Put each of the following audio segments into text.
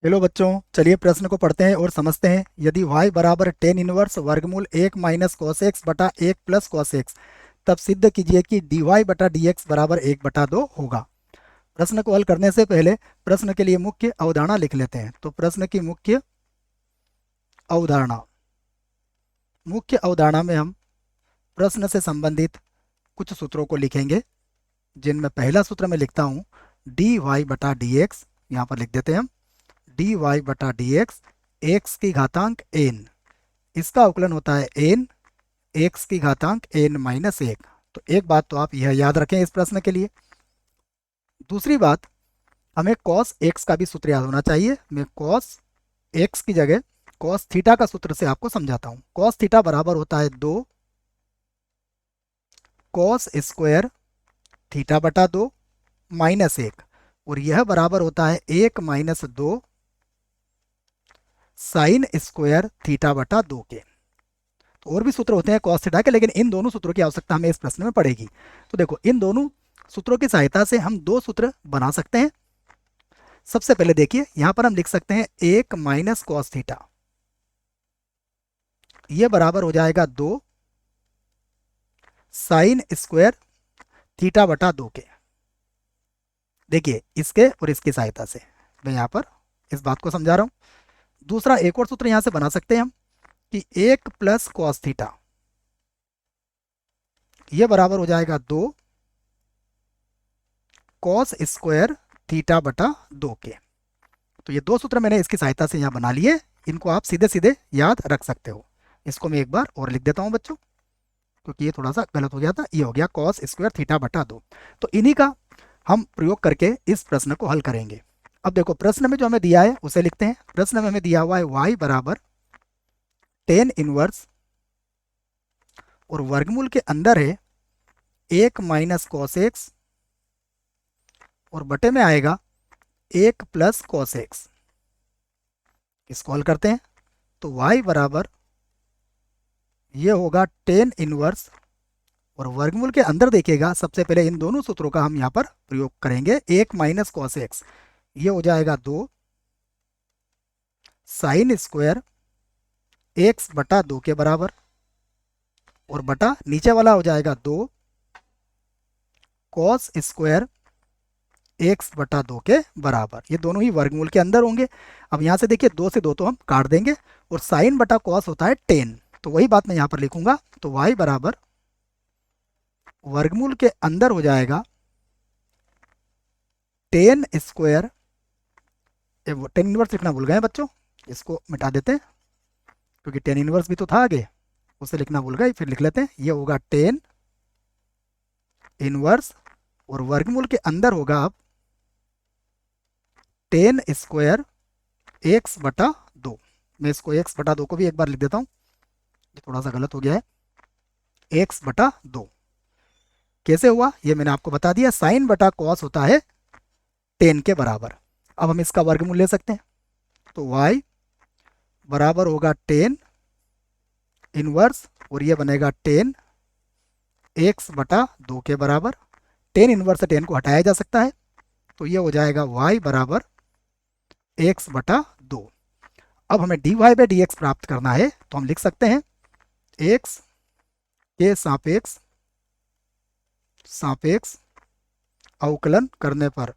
Hello बच्चों, चलिए प्रश्न को पढ़ते हैं और समझते हैं। यदि y बराबर टेन इनवर्स वर्गमूल 1 माइनस कॉस एक्स बटा 1 प्लस कॉस एक्स, तब सिद्ध कीजिए कि dy बटा dx बराबर 1 बटा 2 होगा। प्रश्न को हल करने से पहले प्रश्न के लिए मुख्य अवधारणा लिख लेते हैं। तो प्रश्न की अवधारणा मुख्य अवधारणा में हम प्रश्न से संबंधित कुछ सूत्रों को लिखेंगे, जिनमें पहला सूत्र मैं लिखता हूँ dy बटा dx। यहाँ पर लिख देते हैं हम dy बटा dx एक्स की घातांक n, इसका अवकलन होता है n एक्स की घातांक n माइनस 1। तो एक बात तो आप यह याद रखें इस प्रश्न के लिए। दूसरी बात, हमें cos x का भी सूत्र याद होना चाहिए। मैं cos x की जगह cos थीटा का सूत्र से आपको समझाता हूँ। cos थीटा बराबर होता है 2 cos स्क्वायर थीटा बटा 2 माइनस 1, और यह बराबर होता है 1 माइनस 2 साइन स्क्वायर थीटा बटा 2 के। तो और भी सूत्र होते हैं cos थीटा के, लेकिन इन दोनों सूत्रों की आवश्यकता हमें इस प्रश्न में पड़ेगी। तो देखो, इन दोनों सूत्रों की सहायता से हम दो सूत्र बना सकते हैं। सबसे पहले देखिए, यहां पर हम लिख सकते हैं 1 माइनस कॉस थीटा, यह बराबर हो जाएगा 2 साइन स्क्वायर थीटा बटा 2 के। देखिए, इसके और इसकी सहायता से मैं यहां पर इस बात को समझा रहा हूं। दूसरा एक और सूत्र यहां से बना सकते हैं हम कि 1 प्लस कॉस थीटा, यह बराबर हो जाएगा 2 कॉस स्क्वायर थीटा बटा 2 के। तो ये दो सूत्र मैंने इसकी सहायता से यहाँ बना लिए। इनको आप सीधे सीधे याद रख सकते हो। इसको मैं एक बार और लिख देता हूँ बच्चों, क्योंकि ये थोड़ा सा गलत हो गया था। ये हो गया कॉस स्क्वायर थीटा बटा 2। तो इन्हीं का हम प्रयोग करके इस प्रश्न को हल करेंगे। अब देखो, प्रश्न में जो हमें दिया है उसे लिखते हैं। प्रश्न में हमें दिया हुआ है y बराबर टेन इनवर्स और वर्गमूल के अंदर है 1 माइनस कॉस एक्स और बटे में आएगा 1 प्लस कॉस एक्स। इसको हल करते हैं तो y बराबर ये होगा टेन इनवर्स, और वर्गमूल के अंदर देखिएगा, सबसे पहले इन दोनों सूत्रों का हम यहाँ पर प्रयोग करेंगे। 1 माइनस कॉस एक्स, ये हो जाएगा 2 साइन स्क्वायर एक्स बटा 2 के बराबर, और बटा नीचे वाला हो जाएगा 2 कॉस स्क्वायर एक्स बटा 2 के बराबर। ये दोनों ही वर्गमूल के अंदर होंगे। अब यहाँ से देखिए, 2 से 2 तो हम काट देंगे, और साइन बटा कॉस होता है 10, तो वही बात मैं यहाँ पर लिखूंगा। तो y बराबर वर्गमूल के अंदर हो जाएगा 10 स्क्वायर, 10 इनवर्स लिखना भूल गए हैं बच्चों, इसको मिटा देते हैं क्योंकि 10 इनवर्स भी तो था आगे, उसे लिखना भूल गए। फिर लिख लेते हैं, ये होगा 10 इनवर्स, और वर्गमूल के अंदर होगा अब 10 स्क्वायर एक्स बटा 2। मैं इसको एक्स बटा 2 को भी एक बार लिख देता हूँ, ये थोड़ा सा गलत हो गया है। एक्स बटा 2 कैसे हुआ ये मैंने आपको बता दिया। साइन बटा कॉस होता है 10 के बराबर। अब हम इसका वर्गमूल ले सकते हैं, तो y बराबर होगा 10 इनवर्स, और ये बनेगा 10 एक्स बटा 2 के बराबर। 10 इनवर्स से 10 को हटाया जा सकता है, तो ये हो जाएगा y बराबर एक्स बटा 2। अब हमें dy बाई डी एक्स प्राप्त करना है, तो हम लिख सकते हैं x के सापेक्ष सापेक्ष अवकलन करने पर,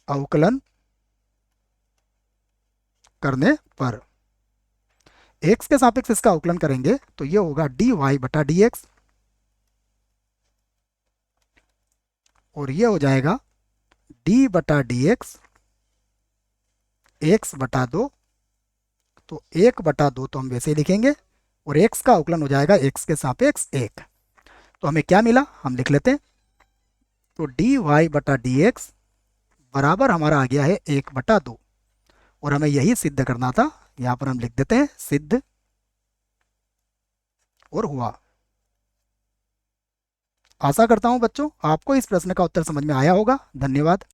अवकलन करने पर x के सापेक्ष इसका अवकलन करेंगे तो ये होगा dy बटा dx, और ये हो जाएगा d बटा dx x बटा 2। तो 1 बटा 2 तो हम वैसे ही लिखेंगे, और x का अवकलन हो जाएगा x के सापेक्ष 1। तो हमें क्या मिला हम लिख लेते हैं, तो dy बटा dx बराबर हमारा आ गया है 1 बटा 2, और हमें यही सिद्ध करना था। यहां पर हम लिख देते हैं सिद्ध, और हुआ। आशा करता हूं बच्चों आपको इस प्रश्न का उत्तर समझ में आया होगा। धन्यवाद।